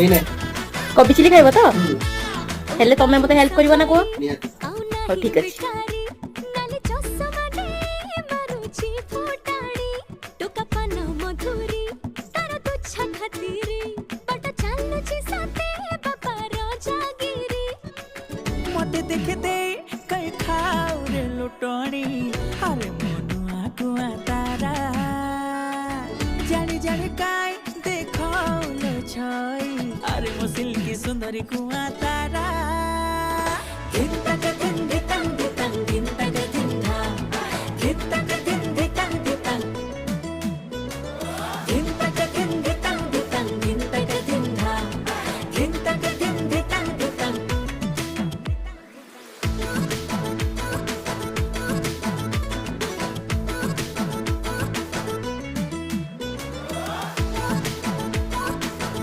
ଏଇନେ कोबी चिली खाइबो तो हेले तमे मते हेल्प करिवो ना को निहाती हो ठीक अछि मते देखे दे कई खाऊ रे लुटणी अरे मनुआ कुआ तारा जानी जानी काय देखो लो छई अरे मो सिल्की सुंदरी कुआ तारा